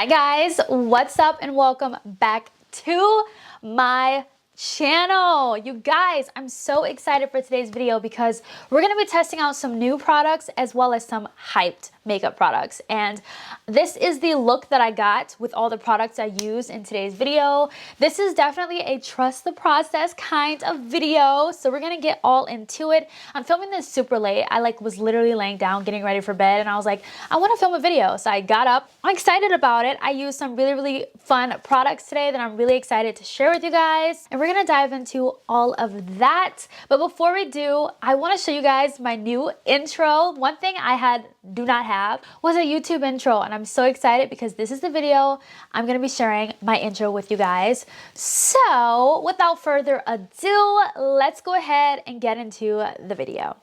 Hi guys, what's up and welcome back to my channel. You guys, I'm so excited for today's video because we're going to be testing out some new products as well as some hyped makeup products. And this is the look that I got with all the products I used in today's video. This is definitely a trust the process kind of video, so we're going to get all into it. I'm filming this super late. I was literally laying down getting ready for bed and I was like, I want to film a video. So I got up. I'm excited about it. I used some really fun products today that I'm really excited to share with you guys. And we're going to dive into all of that. But before we do, I want to show you guys my new intro. One thing I do not have was a YouTube intro, and I'm so excited because this is the video I'm going to be sharing my intro with you guys. So without further ado, let's go ahead and get into the video.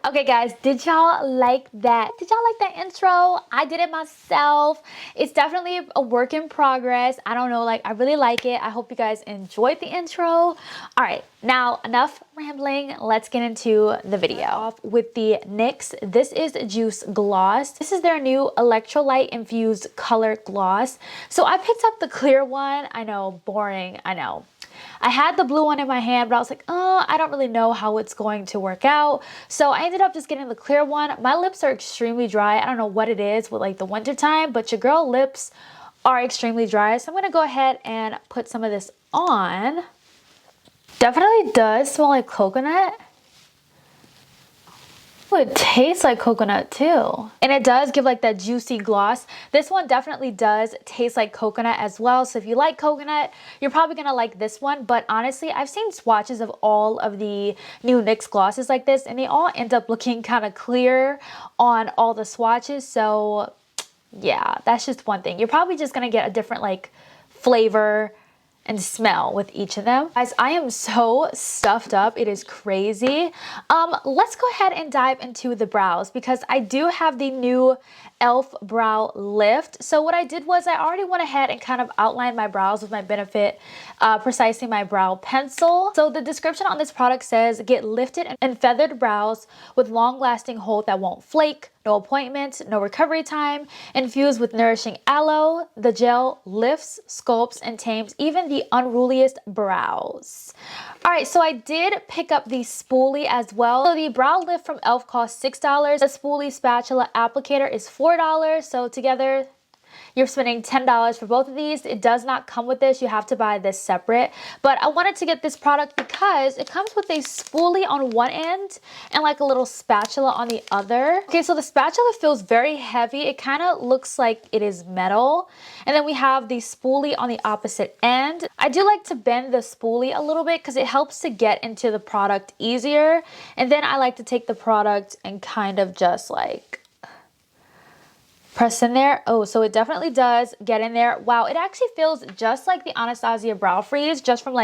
Okay guys, did y'all like that? Did y'all like that intro? I did it myself. It's definitely a work in progress. I don't know, I really like it. I hope you guys enjoyed the intro. All right, now enough rambling. Let's get into the video. Off with the NYX. This is Juice Gloss. This is their new electrolyte infused color gloss. So I picked up the clear one. I know, boring, I know. I had the blue one in my hand, but I was like, oh, I don't really know how it's going to work out. So I ended up just getting the clear one. My lips are extremely dry. I don't know what it is with the winter time, but your girl lips are extremely dry. So I'm going to go ahead and put some of this on. Definitely does smell like coconut. Oh, it tastes like coconut too. And it does give that juicy gloss. This one definitely does taste like coconut as well. So if you like coconut, you're probably gonna like this one. But honestly, I've seen swatches of all of the new NYX glosses like this, and they all end up looking kind of clear on all the swatches. So yeah, that's just one thing. You're probably just gonna get a different flavor and smell with each of them. Guys, I am so stuffed up. It is crazy. Let's go ahead and dive into the brows because I do have the new e.l.f. brow lift. So what I did was I already went ahead and kind of outlined my brows with my Benefit Precisely My Brow pencil. So the description on this product says, get lifted and feathered brows with long-lasting hold that won't flake, no appointment, no recovery time, infused with nourishing aloe. The gel lifts, sculpts, and tames even the unruliest brows. All right, so I did pick up the spoolie as well. So the brow lift from e.l.f. costs $6. The spoolie spatula applicator is $4. So together, you're spending $10 for both of these. It does not come with this. You have to buy this separate. But I wanted to get this product because it comes with a spoolie on one end and a little spatula on the other. Okay, so the spatula feels very heavy. It kind of looks like it is metal. And then we have the spoolie on the opposite end. I do like to bend the spoolie a little bit because it helps to get into the product easier. And then I like to take the product and kind of just press in there. Oh, so it definitely does get in there. Wow, it actually feels just like the Anastasia Brow Freeze just from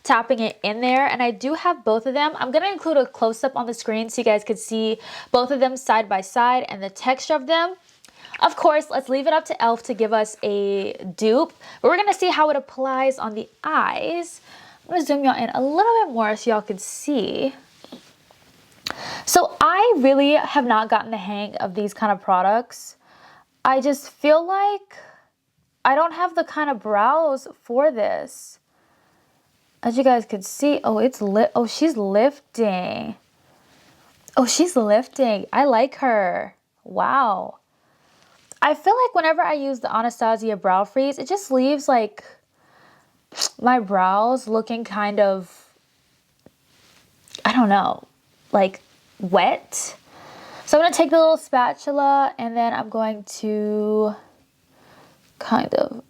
tapping it in there. And I do have both of them. I'm going to include a close-up on the screen so you guys could see both of them side by side and the texture of them. Of course, let's leave it up to e.l.f. to give us a dupe. But we're going to see how it applies on the eyes. I'm going to zoom y'all in a little bit more so y'all could see. So I really have not gotten the hang of these kind of products. I just feel like I don't have the kind of brows for this. As you guys could see, oh, it's lit. Oh, she's lifting. Oh, she's lifting. I like her. Wow. I feel like whenever I use the Anastasia Brow Freeze, it just leaves my brows looking kind of, I don't know, wet. So I'm going to take the little spatula and then I'm going to kind of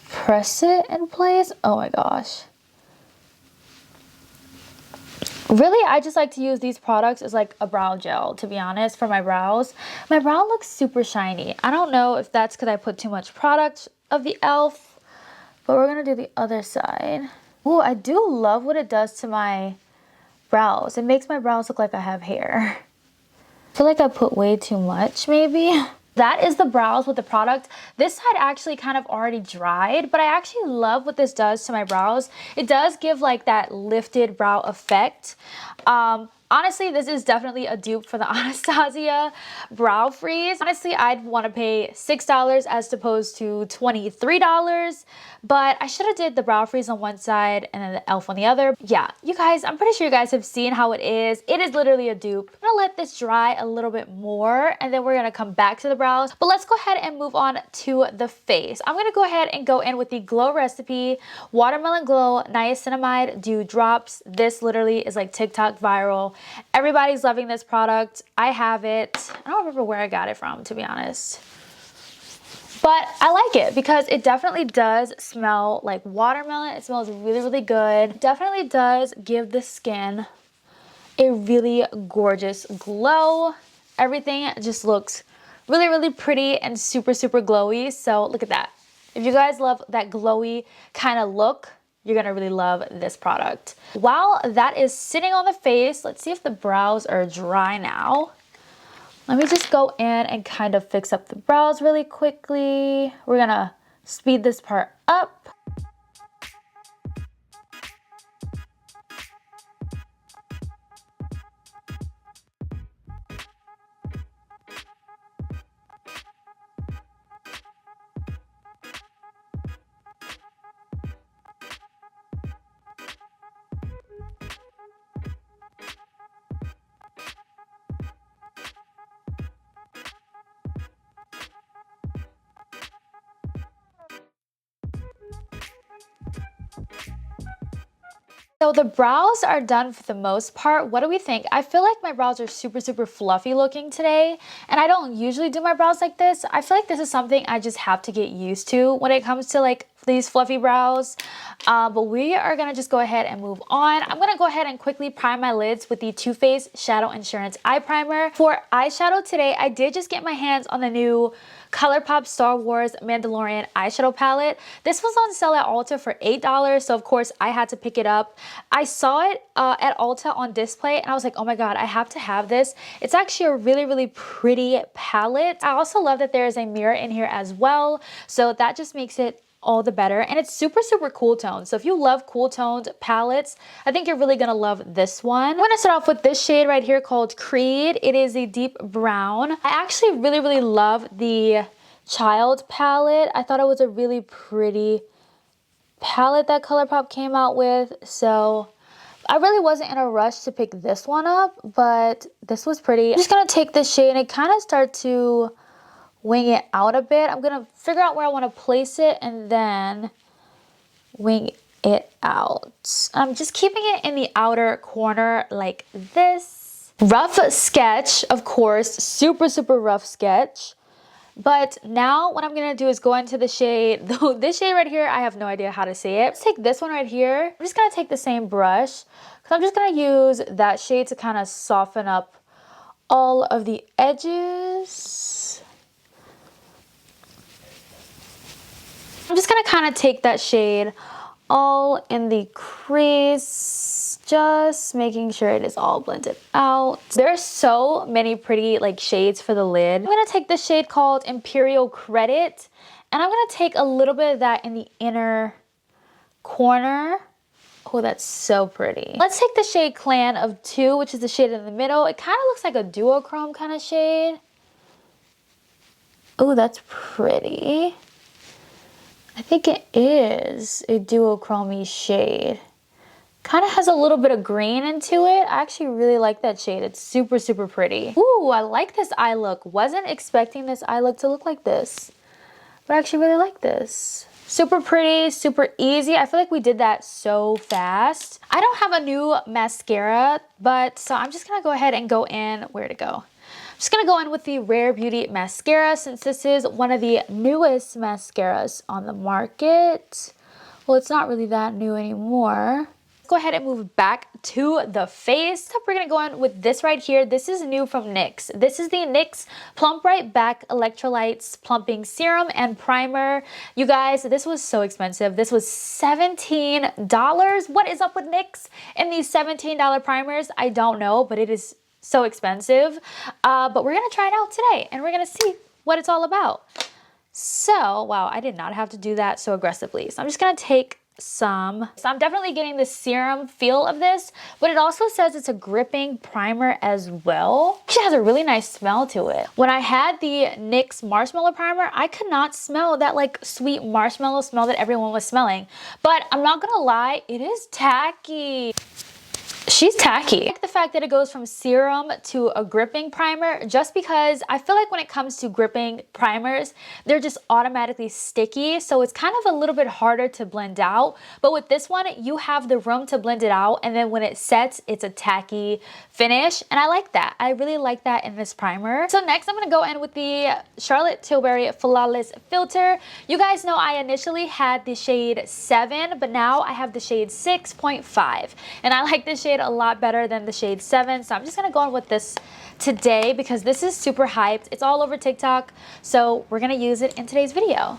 press it in place. Oh my gosh. Really, I just like to use these products as a brow gel, to be honest, for my brows. My brow looks super shiny. I don't know if that's because I put too much product of the e.l.f., but we're going to do the other side. Oh, I do love what it does to my brows. It makes my brows look like I have hair. I feel like I put way too much, maybe. That is the brows with the product. This side actually kind of already dried, but I actually love what this does to my brows. It does give like that lifted brow effect. Honestly, this is definitely a dupe for the Anastasia Brow Freeze. Honestly, I'd want to pay $6 as opposed to $23, but I should have did the Brow Freeze on one side and then the e.l.f. on the other. Yeah, you guys, I'm pretty sure you guys have seen how it is. It is literally a dupe. I'm gonna let this dry a little bit more, and then we're gonna come back to the brows. But let's go ahead and move on to the face. I'm gonna go ahead and go in with the Glow Recipe Watermelon Glow Niacinamide Dew Drops. This literally is like TikTok viral. Everybody's loving this product. I have it. I don't remember where I got it from, to be honest. But I like it because it definitely does smell like watermelon. It smells really, really good. It definitely does give the skin a really gorgeous glow. Everything just looks really, really pretty and super, super glowy. So look at that. If you guys love that glowy kind of look, you're gonna really love this product. While that is sitting on the face, let's see if the brows are dry now. Let me just go in and kind of fix up the brows really quickly. We're gonna speed this part up. So the brows are done for the most part. What do we think? I feel like my brows are super, super fluffy looking today. And I don't usually do my brows like this. I feel like this is something I just have to get used to when it comes to like these fluffy brows. But we are going to just go ahead and move on. I'm going to go ahead and quickly prime my lids with the Too Faced Shadow Insurance Eye Primer. For eyeshadow today, I did just get my hands on the new ColourPop Star Wars Mandalorian eyeshadow palette. This was on sale at Ulta for $8, so of course I had to pick it up. I saw it at Ulta on display and I was like, oh my god, I have to have this. It's actually a really, really pretty palette. I also love that there is a mirror in here as well, so that just makes it all the better. And it's super, super cool toned. So if you love cool toned palettes, I think you're really gonna love this one. I'm gonna start off with this shade right here called Creed. It is a deep brown. I actually really, really love the Child palette. I thought it was a really pretty palette that ColourPop came out with. So I really wasn't in a rush to pick this one up, but this was pretty. I'm just gonna take this shade and kind of start to wing it out a bit. I'm gonna figure out where I want to place it and then wing it out. I'm just keeping it in the outer corner like this. Rough sketch, of course, super, super rough sketch. But now what I'm gonna do is go into the shade, this shade right here, I have no idea how to say it. Let's take this one right here. I'm just gonna take the same brush because I'm just gonna use that shade to kind of soften up all of the edges. I'm just gonna kind of take that shade all in the crease, just making sure it is all blended out. There's so many pretty like shades for the lid. I'm gonna take this shade called Imperial Credit, and I'm gonna take a little bit of that in the inner corner. Oh, that's so pretty. Let's take the shade Clan of 2, which is the shade in the middle. It kind of looks like a duochrome kind of shade. Oh, that's pretty. I think it is a duochrome shade. Kind of has a little bit of green into it. I actually really like that shade. It's super, super pretty. Ooh, I like this eye look. Wasn't expecting this eye look to look like this, but I actually really like this. Super pretty, super easy. I feel like we did that so fast. I don't have a new mascara, but so I'm just gonna go ahead and go in, where to go? I'm just gonna go in with the Rare Beauty mascara since this is one of the newest mascaras on the market. Well, it's not really that new anymore. Let's go ahead and move back to the face. We're gonna go in with this right here. This is new from NYX. This is the NYX Plump Right Back Electrolytes Plumping Serum and Primer. You guys, this was so expensive. This was $17. What is up with NYX and these $17 primers? I don't know, but it is so expensive. But we're gonna try it out today and we're gonna see what it's all about. So, wow, I did not have to do that so aggressively. So I'm just gonna take some. So I'm definitely getting the serum feel of this, but it also says it's a gripping primer as well. It has a really nice smell to it. When I had the NYX marshmallow primer, I could not smell that like sweet marshmallow smell that everyone was smelling. But I'm not gonna lie, it is tacky. She's tacky. I like the fact that it goes from serum to a gripping primer, just because I feel like when it comes to gripping primers, they're just automatically sticky. So it's kind of a little bit harder to blend out. But with this one, you have the room to blend it out. And then when it sets, it's a tacky finish. And I like that. I really like that in this primer. So next I'm going to go in with the Charlotte Tilbury Flawless Filter. You guys know I initially had the shade 7, but now I have the shade 6.5. And I like this shade a lot better than the shade 7, so I'm just gonna go in with this today because this is super hyped. It's all over TikTok, so we're gonna use it in today's video.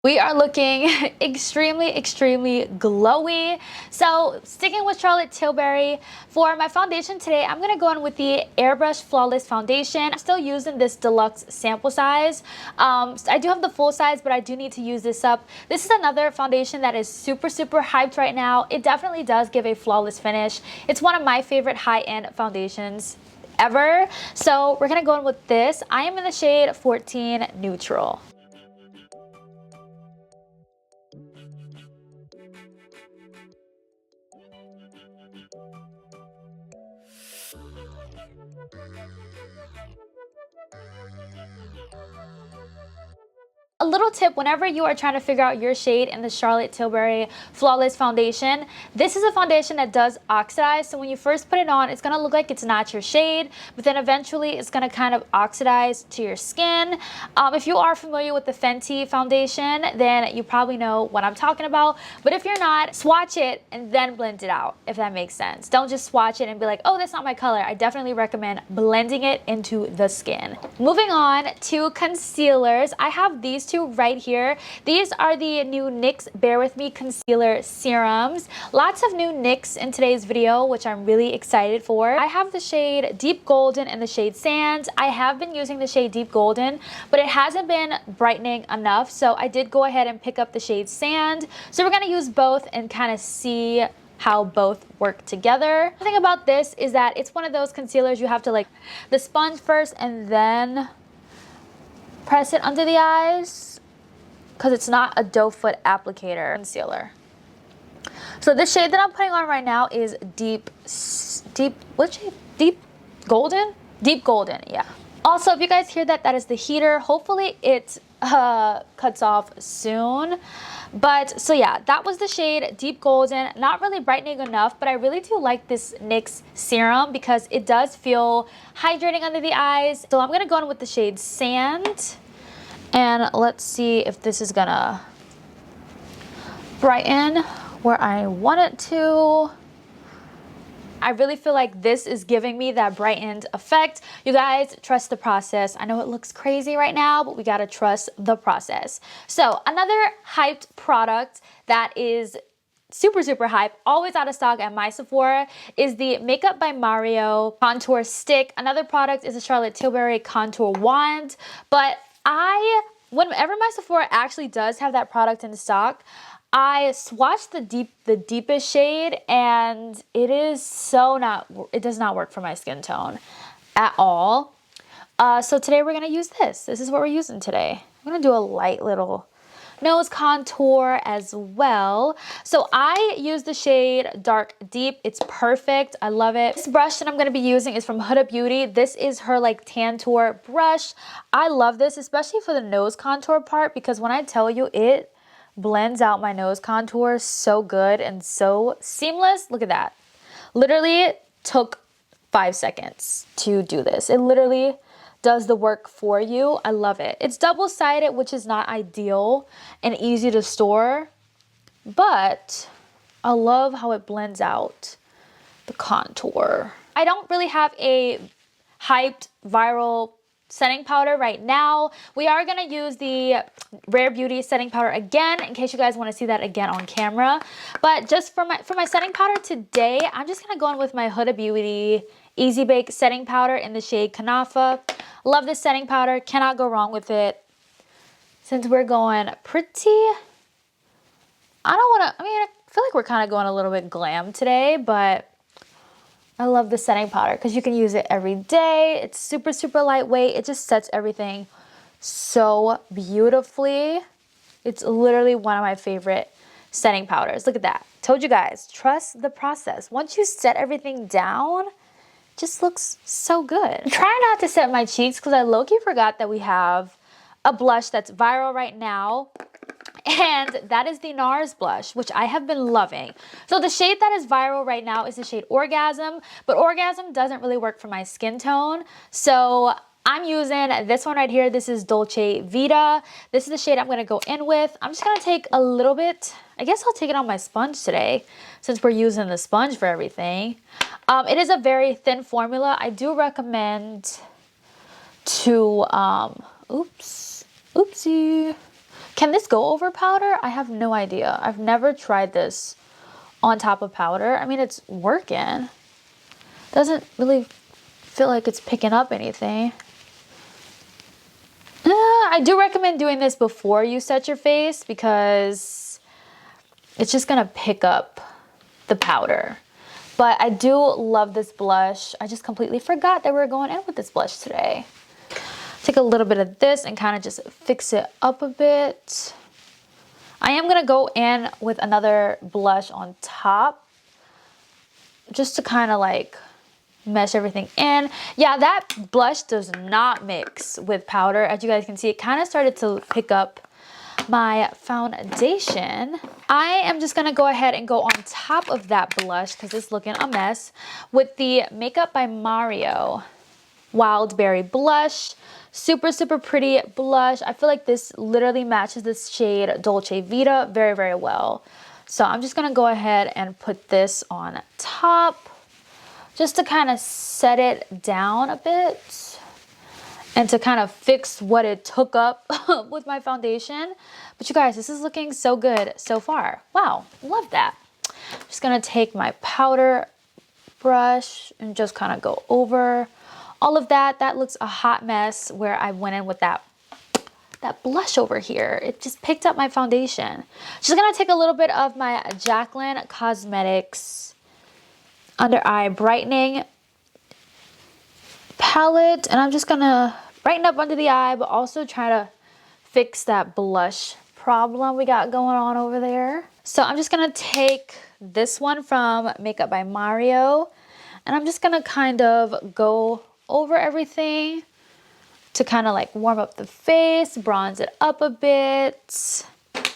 We are looking extremely glowy. So sticking with Charlotte Tilbury, for my foundation today, I'm gonna go in with the Airbrush Flawless Foundation. I'm still using this deluxe sample size. I do have the full size, but I do need to use this up. This is another foundation that is super hyped right now. It definitely does give a flawless finish. It's one of my favorite high-end foundations ever. So we're gonna go in with this. I am in the shade 14 Neutral. A little tip, whenever you are trying to figure out your shade in the Charlotte Tilbury Flawless Foundation, this is a foundation that does oxidize. So when you first put it on, it's going to look like it's not your shade, but then eventually it's going to kind of oxidize to your skin. If you are familiar with the Fenty foundation, then you probably know what I'm talking about. But if you're not, swatch it and then blend it out, if that makes sense. Don't just swatch it and be like, oh, that's not my color. I definitely recommend blending it into the skin. Moving on to concealers, I have these two right here. These are the new NYX Bare With Me Concealer Serums. Lots of new NYX in today's video, which I'm really excited for. I have the shade Deep Golden and the shade Sand. I have been using the shade Deep Golden, but it hasn't been brightening enough, so I did go ahead and pick up the shade Sand. So we're going to use both and kind of see how both work together. The thing about this is that it's one of those concealers you have to like the sponge first and then press it under the eyes, because it's not a doe foot applicator concealer. So this shade that I'm putting on right now is what shade? Deep Golden? Deep Golden, yeah. Also, if you guys hear that, that is the heater. Hopefully it cuts off soon. But so yeah, that was the shade Deep Golden. Not really brightening enough, but I really do like this NYX serum because it does feel hydrating under the eyes. So I'm gonna go in with the shade Sand, and let's see if this is gonna brighten where I want it to. I really feel like this is giving me that brightened effect. You guys, trust the process. I know it looks crazy right now, but we gotta trust the process. So another hyped product that is super hype, always out of stock at my Sephora, is the Makeup by Mario Contour Stick. Another product is the Charlotte Tilbury Contour Wand. But whenever my Sephora actually does have that product in stock, I swatched the deepest shade, and it does not work for my skin tone at all. So today we're gonna use this. This is what we're using today. I'm gonna do a light little nose contour as well. So I use the shade Dark Deep. It's perfect. I love it. This brush that I'm going to be using is from Huda Beauty. This is her like Tantour brush. I love this, especially for the nose contour part, because when I tell you, it blends out my nose contour so good and so seamless. Look at that. Literally took 5 seconds to do this. It literally does the work for you. I love it. It's double-sided, which is not ideal and easy to store, but I love how it blends out the contour. I don't really have a hyped viral setting powder right now. We are going to use the Rare Beauty setting powder again in case you guys want to see that again on camera. But just for my setting powder today, I'm just going to go in with my Huda Beauty Easy Bake setting powder in the shade Kunyafa. Love this setting powder. Cannot go wrong with it. Since we're going pretty, I feel like we're kind of going a little bit glam today, but I love the setting powder because you can use it every day. It's super, super lightweight. It just sets everything so beautifully. It's literally one of my favorite setting powders. Look at that. Told you guys, trust the process. Once you set everything down, it just looks so good. I'm trying not to set my cheeks because I low-key forgot that we have a blush that's viral right now. And that is the NARS blush, which I have been loving. So the shade that is viral right now is the shade Orgasm, but Orgasm doesn't really work for my skin tone. So I'm using this one right here. This is Dolce Vita. This is the shade I'm gonna go in with. I'm just gonna take a little bit, I guess I'll take it on my sponge today since we're using the sponge for everything. It is a very thin formula. I do recommend to, oopsie. Can this go over powder? I have no idea. I've never tried this on top of powder. I mean, it's working. Doesn't really feel like it's picking up anything. I do recommend doing this before you set your face because it's just gonna pick up the powder. But I do love this blush. I just completely forgot that we were going in with this blush today. Take a little bit of this and kind of just fix it up a bit. I am going to go in with another blush on top just to kind of like mesh everything in. Yeah, that blush does not mix with powder. As you guys can see, it kind of started to pick up my foundation. I am just going to go ahead and go on top of that blush because it's looking a mess with the Makeup by Mario WILDBERRY blush. Super, super pretty blush. I feel like this literally matches this shade Dolce Vita very, very well. So I'm just going to go ahead and put this on top just to kind of set it down a bit and to kind of fix what it took up with my foundation. But you guys, this is looking so good so far. Wow, love that. I'm just going to take my powder brush and just kind of go over all of that. That looks a hot mess where I went in with that blush over here. It just picked up my foundation. Just gonna take a little bit of my Jaclyn Cosmetics Under Eye Brightening palette, and I'm just gonna brighten up under the eye, but also try to fix that blush problem we got going on over there. So I'm just gonna take this one from Makeup by Mario, and I'm just gonna kind of go over everything to kind of like warm up the face, bronze it up a bit.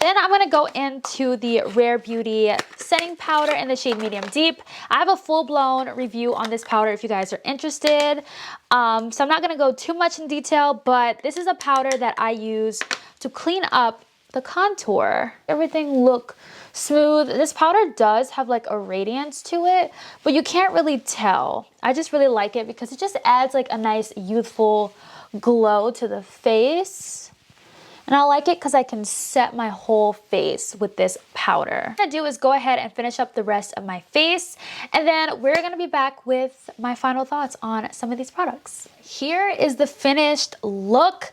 Then I'm going to go into the Rare Beauty setting powder in the shade Medium Deep. I have a full-blown review on this powder if you guys are interested. So I'm not going to go too much in detail, but this is a powder that I use to clean up the contour. Everything look smooth. This powder does have like a radiance to it, but you can't really tell. I just really like it because it just adds like a nice youthful glow to the face. And I like it because I can set my whole face with this powder. What I'm gonna do is go ahead and finish up the rest of my face, and then we're gonna be back with my final thoughts on some of these products. Here is the finished look.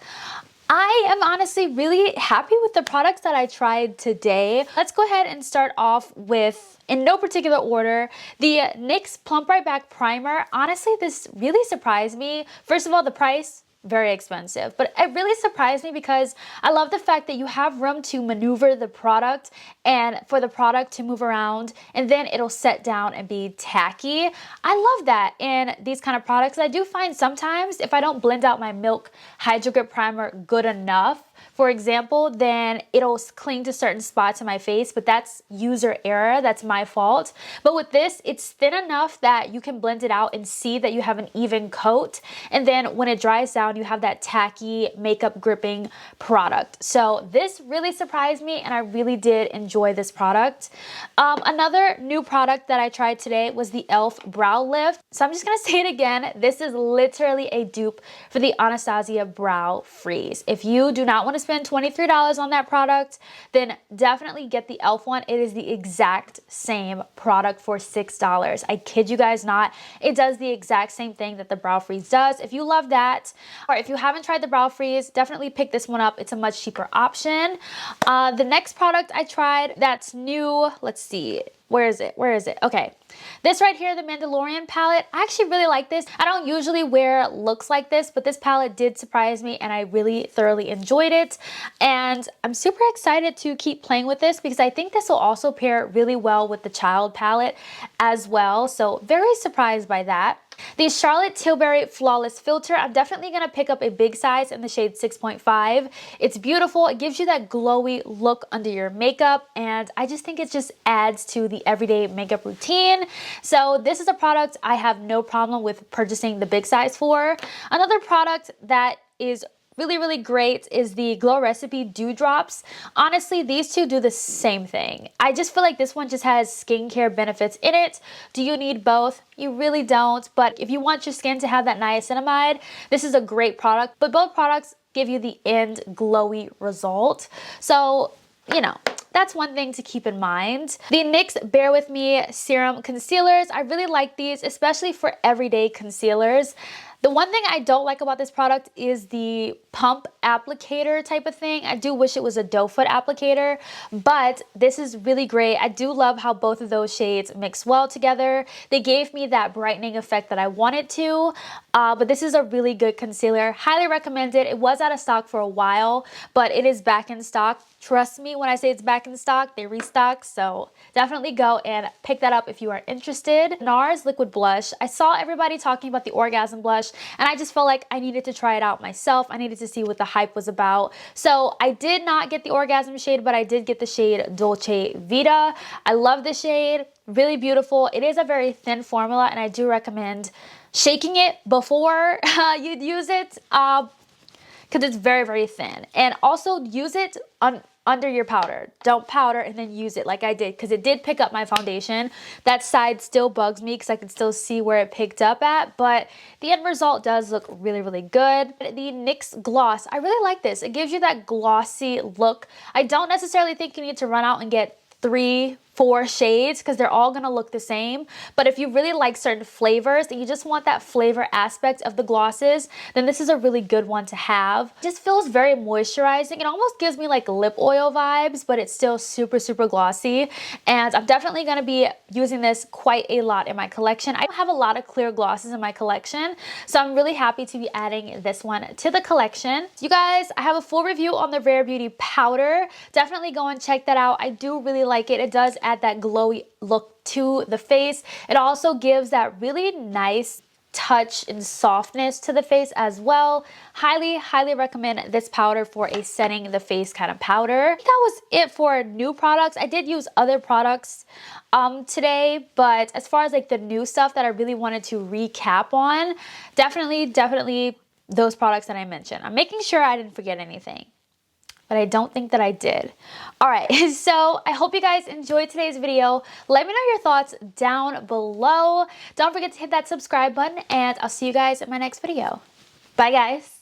I am honestly really happy with the products that I tried today. Let's go ahead and start off with, in no particular order, the NYX Plump Right Back Primer. Honestly, this really surprised me. First of all, the price, very expensive, but it really surprised me because I love the fact that you have room to maneuver the product and for the product to move around, and then it'll set down and be tacky. I love that in these kind of products. I do find sometimes if I don't blend out my Milk Hydro Grip Primer good enough, for example, then it'll cling to certain spots in my face, but that's user error. That's my fault. But with this, it's thin enough that you can blend it out and see that you have an even coat. And then when it dries down, you have that tacky makeup gripping product. So this really surprised me and I really did enjoy this product. Another new product that I tried today was the e.l.f. Brow Lift. So I'm just gonna say it again. This is literally a dupe for the Anastasia Brow Freeze. If you do not want to spend $23 on that product, then definitely get the e.l.f. one. It is the exact same product for $6. I kid you guys not. It does the exact same thing that the Brow Freeze does. If you love that, or if you haven't tried the Brow Freeze, definitely pick this one up. It's a much cheaper option. The next product I tried that's new, let's see. Where is it? Where is it? Okay. This right here, the Mandalorian palette. I actually really like this. I don't usually wear looks like this, but this palette did surprise me and I really thoroughly enjoyed it. And I'm super excited to keep playing with this because I think this will also pair really well with the Child palette as well. So very surprised by that. The Charlotte Tilbury Flawless Filter, I'm definitely going to pick up a big size in the shade 6.5. It's beautiful. It gives you that glowy look under your makeup, and I just think it just adds to the everyday makeup routine. So this is a product I have no problem with purchasing the big size for. Another product that is really great is the Glow Recipe Dew Drops. Honestly, these two do the same thing. I just feel like this one just has skincare benefits in it. Do you need both? You really don't, but if you want your skin to have that niacinamide, this is a great product, but both products give you the end glowy result. So, you know, that's one thing to keep in mind. The NYX Bear With Me Serum Concealers, I really like these, especially for everyday concealers. The one thing I don't like about this product is the pump applicator type of thing. I do wish it was a doe foot applicator, but this is really great. I do love how both of those shades mix well together. They gave me that brightening effect that I wanted to, but this is a really good concealer. Highly recommend it. It was out of stock for a while, but it is back in stock. Trust me when I say it's back in stock, they restock, so definitely go and pick that up if you are interested. NARS Liquid Blush. I saw everybody talking about the Orgasm Blush, and I just felt like I needed to try it out myself. I needed to see what the hype was about. So I did not get the Orgasm shade, but I did get the shade Dolce Vita. I love this shade. Really beautiful. It is a very thin formula, and I do recommend shaking it before you use it because it's very thin. And also use it under your powder. Don't powder and then use it like I did, because it did pick up my foundation. That side still bugs me because I can still see where it picked up at, but the end result does look really good. The NYX Gloss, I really like this. It gives you that glossy look. I don't necessarily think you need to run out and get 3, 4 shades because they're all gonna look the same. But if you really like certain flavors and you just want that flavor aspect of the glosses, then this is a really good one to have. It just feels very moisturizing. It almost gives me like lip oil vibes, but it's still super glossy. And I'm definitely gonna be using this quite a lot in my collection. I have a lot of clear glosses in my collection, so I'm really happy to be adding this one to the collection. You guys, I have a full review on the Rare Beauty powder. Definitely go and check that out. I do really like it. It does add that glowy look to the face. It also gives that really nice touch and softness to the face as well. Highly recommend this powder for a setting the face kind of powder. That was it for new products. I did use other products today, but as far as like the new stuff that I really wanted to recap on, definitely those products that I mentioned. I'm making sure I didn't forget anything, but I don't think that I did. All right, so I hope you guys enjoyed today's video. Let me know your thoughts down below. Don't forget to hit that subscribe button, and I'll see you guys in my next video. Bye, guys.